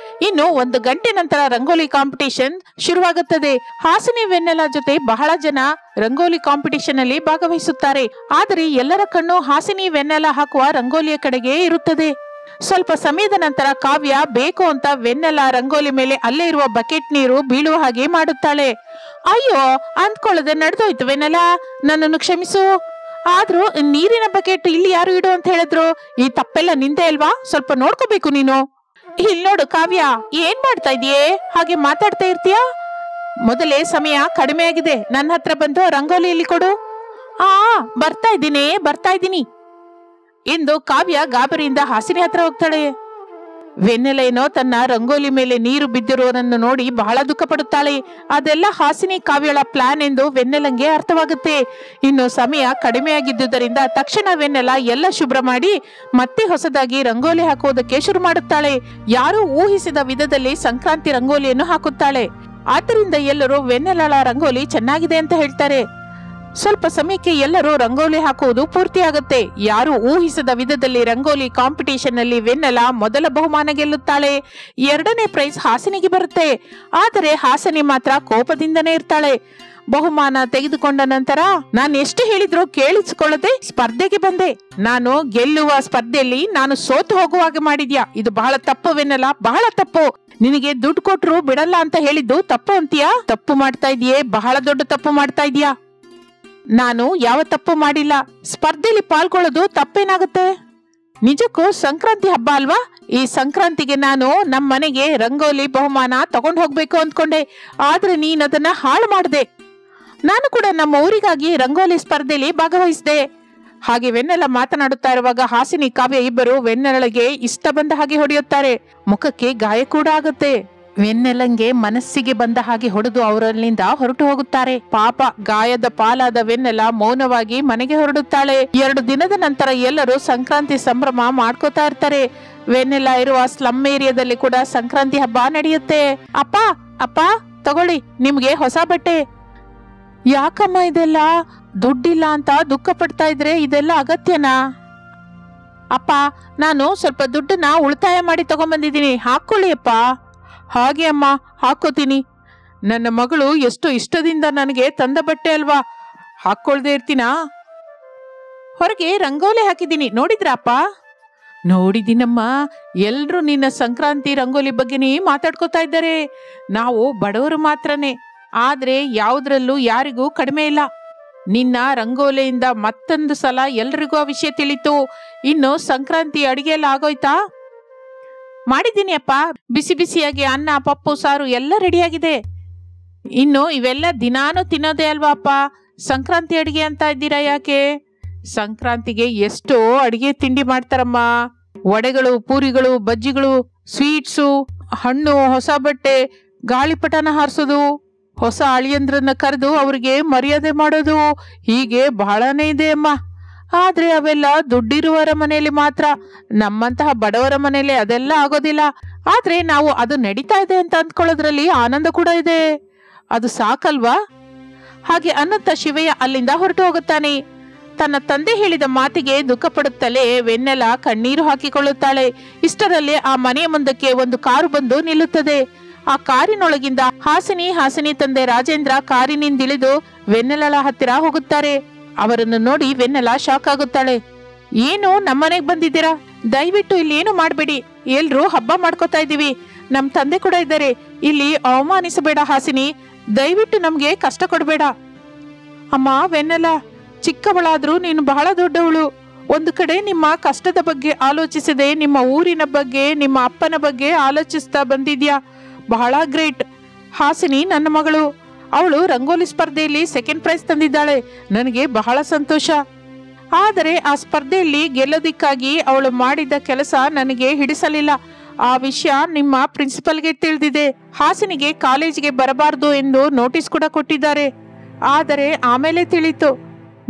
ಇನ್ನು 1 ಗಂಟೆ ನಂತರ ರಂಗೋಲಿ ಕಾಂಪಿಟೇಷನ್ ಶುರುವಾಗುತ್ತದೆ. ಹಾಸಿನಿ ವೆನ್ನೆಲ್ಲ ಜೊತೆ ಬಹಳ ಜನ ರಂಗೋಲಿ ಕಾಂಪಿಟೇಷನ್ ಅಲ್ಲಿ ಭಾಗವಹಿಸುತ್ತಾರೆ. ಆದರೆ ಎಲ್ಲರ ಕಣ್ಣು ಹಾಸಿನಿ ವೆನ್ನೆಲ್ಲ ಹಾಕುವ ರಂಗೋಲಿಯ ಕಡೆಗೆ ಇರುತ್ತದೆ. ಸ್ವಲ್ಪ ಸಮಯದ ನಂತರ ಕಾವ್ಯ ಬೇಕು ಅಂತ ವೆನ್ನೆಲ್ಲ ರಂಗೋಲಿ ಮೇಲೆ ಅಲ್ಲೇ ಇರುವ ಬಕೆಟ್ ನೀರು ಬೀಳುವ ಹಾಗೆ ಮಾಡುತ್ತಾಳೆ. ಅಯ್ಯೋ, ಅಂದ್ಕೊಳ್ಳದೆ ನಡೆದೋಯ್ತು ವೆನ್ನೆಲ್ಲ, ನನ್ನನ್ನು ಕ್ಷಮಿಸು. ಆದ್ರೂ ನೀರಿನ ಬಕೆಟ್ ಇಲ್ಲಿ ಯಾರು ಇಡು ಅಂತ ಹೇಳಿದ್ರು? ಈ ತಪ್ಪೆಲ್ಲ ನಿಂದೆ ಅಲ್ವಾ? ಸ್ವಲ್ಪ ನೋಡ್ಕೋಬೇಕು ನೀನು. ಇಲ್ಲಿ ನೋಡು ಕಾವ್ಯ, ಏನ್ ಮಾಡ್ತಾ ಇದೀಯೇ? ಹಾಗೆ ಮಾತಾಡ್ತಾ ಇರ್ತೀಯಾ? ಮೊದಲೇ ಸಮಯ ಕಡಿಮೆ ಆಗಿದೆ. ನನ್ನ ಹತ್ರ ಬಂದು ರಂಗೋಲಿಯಲ್ಲಿ ಕೊಡು. ಬರ್ತಾ ಇದ್ದೀನಿ ಎಂದು ಕಾವ್ಯ ಗಾಬರಿಯಿಂದ ಹಾಸಿನಿ ಹತ್ರ ಹೋಗ್ತಾಳೆ. ವೆನ್ನೆಲ್ಲ ಏನೋ ತನ್ನ ರಂಗೋಲಿ ಮೇಲೆ ನೀರು ಬಿದ್ದಿರೋರನ್ನು ನೋಡಿ ಬಹಳ ದುಃಖ ಪಡುತ್ತಾಳೆ. ಅದೆಲ್ಲ ಹಾಸಿನಿ ಕಾವ್ಯಳ ಪ್ಲಾನ್ ಎಂದು ವೆನ್ನೆಲ್ಲಂಗೆ ಅರ್ಥವಾಗುತ್ತೆ. ಇನ್ನು ಸಮಯ ಕಡಿಮೆಯಾಗಿದ್ದುದರಿಂದ ತಕ್ಷಣ ವೆನ್ನೆಲ್ಲ ಎಲ್ಲ ಶುಭ್ರ ಮಾಡಿ ಮತ್ತೆ ಹೊಸದಾಗಿ ರಂಗೋಲಿ ಹಾಕುವುದಕ್ಕೆ ಶುರು ಮಾಡುತ್ತಾಳೆ. ಯಾರೂ ಊಹಿಸಿದ ವಿಧದಲ್ಲಿ ಸಂಕ್ರಾಂತಿ ರಂಗೋಲಿಯನ್ನು ಹಾಕುತ್ತಾಳೆ. ಆದ್ದರಿಂದ ಎಲ್ಲರೂ ವೆನ್ನೆಲ್ಲಳ ರಂಗೋಲಿ ಚೆನ್ನಾಗಿದೆ ಅಂತ ಹೇಳ್ತಾರೆ. ಸ್ವಲ್ಪ ಸಮಯಕ್ಕೆ ಎಲ್ಲರೂ ರಂಗೋಲಿ ಹಾಕುವುದು ಪೂರ್ತಿಯಾಗುತ್ತೆ. ಯಾರು ಊಹಿಸದ ವಿಧದಲ್ಲಿ ರಂಗೋಲಿ ಕಾಂಪಿಟೇಷನ್ ಅಲ್ಲಿ ವೆನ್ನೆಲ್ಲ ಮೊದಲ ಬಹುಮಾನ ಗೆಲ್ಲುತ್ತಾಳೆ. 2ನೇ ಪ್ರೈಸ್ ಹಾಸಿನಿಗೆ ಬರುತ್ತೆ. ಆದರೆ ಹಾಸಿನಿ ಮಾತ್ರ ಕೋಪದಿಂದನೇ ಇರ್ತಾಳೆ. ಬಹುಮಾನ ತೆಗೆದುಕೊಂಡ ನಂತರ ನಾನು ಎಷ್ಟು ಹೇಳಿದ್ರು ಕೇಳಿಸಿಕೊಳ್ಳದೆ ಸ್ಪರ್ಧೆಗೆ ಬಂದೆ. ನಾನು ಗೆಲ್ಲುವ ಸ್ಪರ್ಧೆಯಲ್ಲಿ ನಾನು ಸೋತು ಹೋಗುವಾಗ ಮಾಡಿದ್ಯಾ? ಇದು ಬಹಳ ತಪ್ಪು ವೆನ್ನೆಲ್ಲ, ಬಹಳ ತಪ್ಪು. ನಿನಗೆ ದುಡ್ಡು ಕೊಟ್ರು ಬಿಡಲ್ಲ ಅಂತ ಹೇಳಿದ್ದು ತಪ್ಪು ಅಂತೀಯಾ? ತಪ್ಪು ಮಾಡ್ತಾ ಇದೀಯೇ, ಬಹಳ ದೊಡ್ಡ ತಪ್ಪು ಮಾಡ್ತಾ ಇದೀಯಾ. ನಾನು ಯಾವ ತಪ್ಪು ಮಾಡಿಲ್ಲ. ಸ್ಪರ್ಧೆಯಲ್ಲಿ ಪಾಲ್ಗೊಳ್ಳೋದು ತಪ್ಪೇನಾಗುತ್ತೆ? ನಿಜಕ್ಕೂ ಸಂಕ್ರಾಂತಿ ಹಬ್ಬ ಅಲ್ವಾ? ಈ ಸಂಕ್ರಾಂತಿಗೆ ನಾನು ನಮ್ಮ ಮನೆಗೆ ರಂಗೋಲಿ ಬಹುಮಾನ ತಗೊಂಡು ಹೋಗ್ಬೇಕು ಅಂದ್ಕೊಂಡೆ. ಆದ್ರೆ ನೀನ್ ಅದನ್ನ ಹಾಳು ಮಾಡಿದೆ. ನಾನು ಕೂಡ ನಮ್ಮ ಊರಿಗಾಗಿ ರಂಗೋಲಿ ಸ್ಪರ್ಧೆಯಲ್ಲಿ ಭಾಗವಹಿಸಿದೆ. ಹಾಗೆ ವೆನ್ನೆಲ್ಲ ಮಾತನಾಡುತ್ತಾ ಇರುವಾಗ ಹಾಸಿನಿ ಕಾವ್ಯ ಇಬ್ಬರು ವೆನ್ನೆಲಳಿಗೆ ಇಷ್ಟ ಬಂದ ಹಾಗೆ ಹೊಡೆಯುತ್ತಾರೆ. ಮುಖಕ್ಕೆ ಗಾಯ ಕೂಡ ಆಗುತ್ತೆ. ವೆನ್ನೆಲಂಗೆ ಮನಸ್ಸಿಗೆ ಬಂದ ಹಾಗೆ ಹೊಡೆದು ಅವರಲ್ಲಿಂದ ಹೊರಟು ಹೋಗುತ್ತಾರೆ. ಪಾಪ ಗಾಯದ ಪಾಲಾದ ವೆನ್ನೆಲ ಮೌನವಾಗಿ ಮನೆಗೆ ಹೊರಡುತ್ತಾಳೆ. 2 ದಿನದ ನಂತರ ಎಲ್ಲರೂ ಸಂಕ್ರಾಂತಿ ಸಂಭ್ರಮ ಮಾಡ್ಕೋತಾ ಇರ್ತಾರೆ. ವೆನ್ನೆಲ ಇರುವ ಸ್ಲಮ್ ಏರಿಯಾದಲ್ಲಿ ಕೂಡ ಸಂಕ್ರಾಂತಿ ಹಬ್ಬ ನಡೆಯುತ್ತೆ. ಅಪ್ಪ ಅಪ್ಪ ತಗೊಳ್ಳಿ ನಿಮ್ಗೆ ಹೊಸ ಬಟ್ಟೆ. ಯಾಕಮ್ಮ ಇದೆಲ್ಲ? ದುಡ್ಡಿಲ್ಲ ಅಂತ ದುಃಖ ಪಡ್ತಾ ಇದ್ರೆ ಇದೆಲ್ಲ ಅಗತ್ಯನಾ? ಅಪ್ಪ ನಾನು ಸ್ವಲ್ಪ ದುಡ್ಡನ್ನ ಉಳಿತಾಯ ಮಾಡಿ ತಗೊಂಡ್ಬಂದಿದ್ದೀನಿ, ಹಾಕೊಳ್ಳಿ ಅಪ್ಪ. ಹಾಗೆ ಅಮ್ಮ, ಹಾಕೋತೀನಿ. ನನ್ನ ಮಗಳು ಎಷ್ಟು ಇಷ್ಟದಿಂದ ನನಗೆ ತಂದ ಬಟ್ಟೆ ಅಲ್ವಾ, ಹಾಕೊಳ್ದೆ ಇರ್ತೀನಾ? ಹೊರಗೆ ರಂಗೋಲಿ ಹಾಕಿದ್ದೀನಿ, ನೋಡಿದ್ರಪ್ಪ? ನೋಡಿದ್ದೀನಮ್ಮ. ಎಲ್ರು ನಿನ್ನ ಸಂಕ್ರಾಂತಿ ರಂಗೋಲಿ ಬಗ್ಗೆನೇ ಮಾತಾಡ್ಕೋತಾ ಇದ್ದಾರೆ. ನಾವು ಬಡವರು ಮಾತ್ರನೇ, ಆದ್ರೆ ಯಾವುದ್ರಲ್ಲೂ ಯಾರಿಗೂ ಕಡಿಮೆ ಇಲ್ಲ. ನಿನ್ನ ರಂಗೋಲಿಯಿಂದ ಮತ್ತೊಂದು ಸಲ ಎಲ್ರಿಗೂ ಆ ವಿಷಯ ತಿಳಿತು. ಇನ್ನು ಸಂಕ್ರಾಂತಿ ಅಡಿಗೆ ಎಲ್ಲ ಆಗೋಯ್ತಾ? ಮಾಡಿದ್ದೀನಿ ಅಪ್ಪ. ಬಿಸಿ ಬಿಸಿಯಾಗಿ ಅನ್ನ, ಪಪ್ಪು, ಸಾರು ಎಲ್ಲ ರೆಡಿಯಾಗಿದೆ. ಇನ್ನು ಇವೆಲ್ಲ ದಿನಾನು ತಿನ್ನೋದೇ ಅಲ್ವಾ ಅಪ್ಪ? ಸಂಕ್ರಾಂತಿ ಅಡಿಗೆ ಅಂತ ಇದ್ದೀರಾ ಯಾಕೆ? ಸಂಕ್ರಾಂತಿಗೆ ಎಷ್ಟೋ ಅಡಿಗೆ ತಿಂಡಿ ಮಾಡ್ತಾರಮ್ಮ. ವಡೆಗಳು, ಪೂರಿಗಳು, ಬಜ್ಜಿಗಳು, ಸ್ವೀಟ್ಸು, ಹಣ್ಣು, ಹೊಸ ಬಟ್ಟೆ, ಗಾಳಿಪಟನ ಹಾರಿಸೋದು, ಹೊಸ ಅಳಿಯಂದ್ರನ್ನ ಕರೆದು ಅವ್ರಿಗೆ ಮರ್ಯಾದೆ ಮಾಡೋದು, ಹೀಗೆ ಬಹಳನೇ ಇದೆ ಅಮ್ಮ. ಆದ್ರೆ ಅವೆಲ್ಲ ದುಡ್ಡಿರುವವರ ಮನೆಯಲ್ಲಿ ಮಾತ್ರ. ನಮ್ಮಂತಹ ಬಡವರ ಮನೆಯಲ್ಲಿ ಅದೆಲ್ಲ ಆಗೋದಿಲ್ಲ. ಆದ್ರೆ ನಾವು ಅದು ನಡೀತಾ ಇದೆ ಅಂತ ಅಂದ್ಕೊಳ್ಳೋದ್ರಲ್ಲಿ ಆನಂದ ಕೂಡ ಇದೆ. ಅದು ಸಾಕಲ್ವಾ? ಹಾಗೆ ಅನ್ನುತ್ತಾ ಶಿವಯ್ಯ ಅಲ್ಲಿಂದ ಹೊರಟು ಹೋಗುತ್ತಾನೆ. ತನ್ನ ತಂದೆ ಹೇಳಿದ ಮಾತಿಗೆ ದುಃಖ ಪಡುತ್ತಲೇ ವೆನ್ನೆಲ ಕಣ್ಣೀರು ಹಾಕಿಕೊಳ್ಳುತ್ತಾಳೆ. ಇಷ್ಟರಲ್ಲಿ ಆ ಮನೆಯ ಮುಂದಕ್ಕೆ ಒಂದು ಕಾರು ಬಂದು ನಿಲ್ಲುತ್ತದೆ. ಆ ಕಾರಿನೊಳಗಿಂದ ಹಾಸಿನಿ ತಂದೆ ರಾಜೇಂದ್ರ ಕಾರಿನಿಂದಿಳಿದು ವೆನ್ನೆಲಳ ಹತ್ತಿರ ಹೋಗುತ್ತಾರೆ. ಅವರನ್ನು ನೋಡಿ ವೆನ್ನೆಲ ಶಾಕ್ ಆಗುತ್ತಾಳೆ. ಏನು, ನಮ್ಮನೆಗೆ ಬಂದಿದ್ದೀರಾ? ದಯವಿಟ್ಟು ಇಲ್ಲಿ ಏನು ಮಾಡಬೇಡಿ, ಎಲ್ರೂ ಹಬ್ಬ ಮಾಡ್ಕೋತಾ ಇದ್ದೀವಿ. ನಮ್ ತಂದೆ ಕೂಡ ಇದ್ದಾರೆ. ಇಲ್ಲಿ ಅವಮಾನಿಸಬೇಡ ಹಾಸಿನಿ, ದಯವಿಟ್ಟು ನಮ್ಗೆ ಕಷ್ಟ ಕೊಡಬೇಡ. ಅಮ್ಮ ವೆನ್ನೆಲ, ಚಿಕ್ಕವಳಾದ್ರೂ ನೀನು ಬಹಳ ದೊಡ್ಡವಳು. ಒಂದು ಕಡೆ ನಿಮ್ಮ ಕಷ್ಟದ ಬಗ್ಗೆ ಆಲೋಚಿಸದೆ ನಿಮ್ಮ ಊರಿನ ಬಗ್ಗೆ, ನಿಮ್ಮ ಅಪ್ಪನ ಬಗ್ಗೆ ಆಲೋಚಿಸ್ತಾ ಬಂದಿದ್ಯಾ, ಬಹಳ ಗ್ರೇಟ್. ಹಾಸಿನಿ ನನ್ನ ಮಗಳು, ಅವಳು ರಂಗೋಲಿ ಸ್ಪರ್ಧೆಯಲ್ಲಿ 2nd ಪ್ರೈಸ್ ತಂದಿದ್ದಾಳೆ. ನನಗೆ ಬಹಳ ಸಂತೋಷ. ಆದರೆ ಆ ಸ್ಪರ್ಧೆಯಲ್ಲಿ ಗೆಲ್ಲೋದಿಕ್ಕಾಗಿ ಅವಳು ಮಾಡಿದ ಕೆಲಸ ನನಗೆ ಹಿಡಿಸಲಿಲ್ಲ. ಆ ವಿಷಯ ನಿಮ್ಮ ಪ್ರಿನ್ಸಿಪಲ್ಗೆ ತಿಳಿದಿದೆ. ಹಾಸಿನಿಗೆ ಕಾಲೇಜಿಗೆ ಬರಬಾರದು ಎಂದು ನೋಟಿಸ್ ಕೂಡ ಕೊಟ್ಟಿದ್ದಾರೆ. ಆದರೆ ಆಮೇಲೆ ತಿಳಿತು,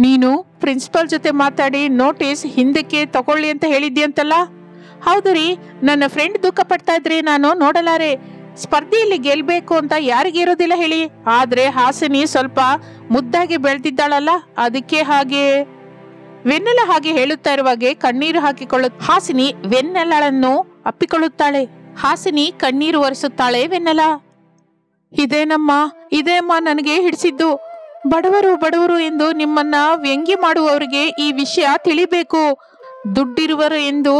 ನೀನು ಪ್ರಿನ್ಸಿಪಲ್ ಜೊತೆ ಮಾತಾಡಿ ನೋಟಿಸ್ ಹಿಂದಕ್ಕೆ ತಗೊಳ್ಳಿ ಅಂತ ಹೇಳಿದ್ಯಂತಲ್ಲ? ಹೌದು ರೀ, ನನ್ನ ಫ್ರೆಂಡ್ ದುಃಖ ಪಡ್ತಾ ಇದ್ರೆ ನಾನು ನೋಡಲಾರೆ. ಸ್ಪರ್ಧೆಯಲ್ಲಿ ಗೆಲ್ಬೇಕು ಅಂತ ಯಾರಿಗೆ ಇರೋದಿಲ್ಲ ಹೇಳಿ. ಆದ್ರೆ ಹಾಸಿನಿ ಸ್ವಲ್ಪ ಮುದ್ದಾಗಿ ಬೆಳೆದಿದ್ದಾಳಲ್ಲ, ಅದಕ್ಕೆ ಹಾಗೆ. ವೆನ್ನೆಲ ಹಾಗೆ ಹೇಳುತ್ತಾ ಇರುವಾಗೆ ಕಣ್ಣೀರು ಹಾಸಿನಿ ವೆನ್ನೆಲಳನ್ನು ಅಪ್ಪಿಕೊಳ್ಳುತ್ತಾಳೆ. ಹಾಸಿನಿ ಕಣ್ಣೀರು ಒರೆಸುತ್ತಾಳೆ. ವೆನ್ನೆಲ, ಇದೇಮ್ಮ ನನಗೆ ಹಿಡಿಸಿದ್ದು. ಬಡವರು ಎಂದು ನಿಮ್ಮನ್ನ ವ್ಯಂಗ್ಯ ಮಾಡುವವರಿಗೆ ಈ ವಿಷಯ ತಿಳಿಬೇಕು. ದುಡ್ಡಿರುವರು ಎಂದು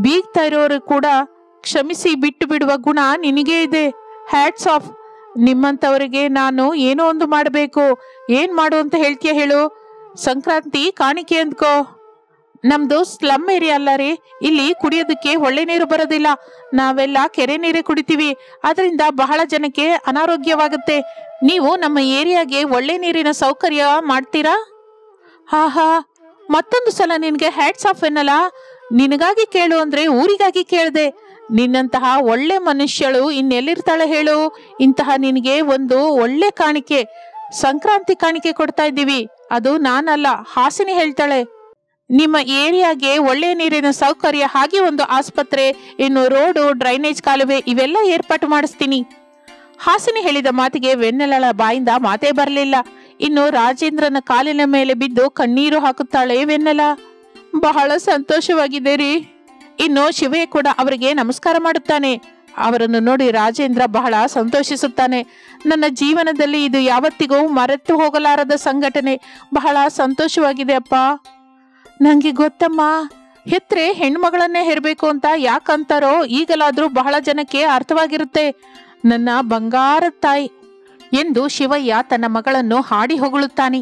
ಬೀಗ್ತಾ ಇರೋರು ಕೂಡ ಕ್ಷಮಿಸಿ ಬಿಟ್ಟು ಬಿಡುವ ಗುಣ ನಿನಗೆ ಇದೆ. Hats off. ನಿಮ್ಮಂತವರಿಗೆ ನಾನು ಏನೋ ಒಂದು ಮಾಡಬೇಕು. ಏನ್ ಮಾಡು ಅಂತ ಹೇಳ್ತೀಯ ಹೇಳು? ಸಂಕ್ರಾಂತಿ ಕಾಣಿಕೆ ಅಂದ್ಕೋ. ನಮ್ದು ಸ್ಲಮ್ ಏರಿಯಾ ಅಲ್ಲ ರೀ, ಇಲ್ಲಿ ಕುಡಿಯೋದಕ್ಕೆ ಒಳ್ಳೆ ನೀರು ಬರೋದಿಲ್ಲ. ನಾವೆಲ್ಲ ಕೆರೆ ನೀರೇ ಕುಡಿತೀವಿ. ಅದರಿಂದ ಬಹಳ ಜನಕ್ಕೆ ಅನಾರೋಗ್ಯವಾಗುತ್ತೆ. ನೀವು ನಮ್ಮ ಏರಿಯಾಗೆ ಒಳ್ಳೆ ನೀರಿನ ಸೌಕರ್ಯ ಮಾಡ್ತೀರಾ? ಹಾ, ಮತ್ತೊಂದು ಸಲ ನಿನ್ಗೆ ಹ್ಯಾಟ್ಸ್ ಆಫ್ ಎನ್ನಲ್ಲ. ನಿನಗಾಗಿ ಕೇಳು ಅಂದ್ರೆ ಊರಿಗಾಗಿ ಕೇಳ್ದೆ. ನಿನ್ನಂತಹ ಒಳ್ಳೆ ಮನುಷ್ಯಳು ಇನ್ನೆಲ್ಲಿರ್ತಾಳೆ ಹೇಳು? ಇಂತಹ ನಿನಗೆ ಒಂದು ಒಳ್ಳೆ ಕಾಣಿಕೆ, ಸಂಕ್ರಾಂತಿ ಕಾಣಿಕೆ ಕೊಡ್ತಾ ಇದ್ದೀವಿ. ಅದು ನಾನಲ್ಲ, ಹಾಸಿನಿ ಹೇಳ್ತಾಳೆ. ನಿಮ್ಮ ಏರಿಯಾಗೆ ಒಳ್ಳೆ ನೀರಿನ ಸೌಕರ್ಯ, ಹಾಗೆ ಒಂದು ಆಸ್ಪತ್ರೆ, ಇನ್ನು ರೋಡು, ಡ್ರೈನೇಜ್ ಕಾಲುವೆ ಇವೆಲ್ಲ ಏರ್ಪಾಟು ಮಾಡಿಸ್ತೀನಿ. ಹಾಸಿನಿ ಹೇಳಿದ ಮಾತಿಗೆ ವೆನ್ನೆಲಳ ಬಾಯಿಂದ ಮಾತೇ ಬರಲಿಲ್ಲ. ಇನ್ನು ರಾಜೇಂದ್ರನ ಕಾಲಿನ ಮೇಲೆ ಬಿದ್ದು ಕಣ್ಣೀರು ಹಾಕುತ್ತಾಳೆ ವೆನ್ನೆಲ. ಬಹಳ ಸಂತೋಷವಾಗಿದೆ ರೀ. ಇನ್ನು ಶಿವಯ್ಯ ಕೂಡ ಅವರಿಗೆ ನಮಸ್ಕಾರ ಮಾಡುತ್ತಾನೆ. ಅವರನ್ನು ನೋಡಿ ರಾಜೇಂದ್ರ ಬಹಳ ಸಂತೋಷಿಸುತ್ತಾನೆ. ನನ್ನ ಜೀವನದಲ್ಲಿ ಇದು ಯಾವತ್ತಿಗೂ ಮರೆತು ಹೋಗಲಾರದ ಸಂಘಟನೆ. ಬಹಳ ಸಂತೋಷವಾಗಿದೆ ಅಪ್ಪ. ನಂಗೆ ಗೊತ್ತಮ್ಮ, ಹೆತ್ರೆ ಹೆಣ್ಮಗಳನ್ನೇ ಹೆರ್ಬೇಕು ಅಂತ ಯಾಕಂತಾರೋ ಈಗಲಾದ್ರೂ ಬಹಳ ಜನಕ್ಕೆ ಅರ್ಥವಾಗಿರುತ್ತೆ. ನನ್ನ ಬಂಗಾರದ ತಾಯಿ ಎಂದು ಶಿವಯ್ಯ ತನ್ನ ಮಗಳನ್ನು ಹಾಡಿ ಹೊಗಳುತ್ತಾನೆ.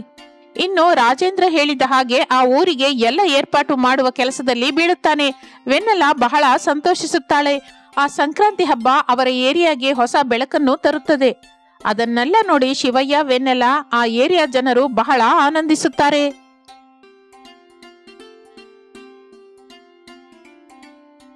ಇನ್ನು ರಾಜೇಂದ್ರ ಹೇಳಿದ ಹಾಗೆ ಆ ಊರಿಗೆ ಎಲ್ಲ ಏರ್ಪಾಟು ಮಾಡುವ ಕೆಲಸದಲ್ಲಿ ಬೀಳುತ್ತಾನೆ. ವೆನ್ನೆಲ ಬಹಳ ಸಂತೋಷಿಸುತ್ತಾಳೆ. ಆ ಸಂಕ್ರಾಂತಿ ಹಬ್ಬ ಅವರ ಏರಿಯಾಗೆ ಹೊಸ ಬೆಳಕನ್ನು ತರುತ್ತದೆ. ಅದನ್ನೆಲ್ಲ ನೋಡಿ ಶಿವಯ್ಯ, ವೆನ್ನೆಲ, ಆ ಏರಿಯಾ ಜನರು ಬಹಳ ಆನಂದಿಸುತ್ತಾರೆ.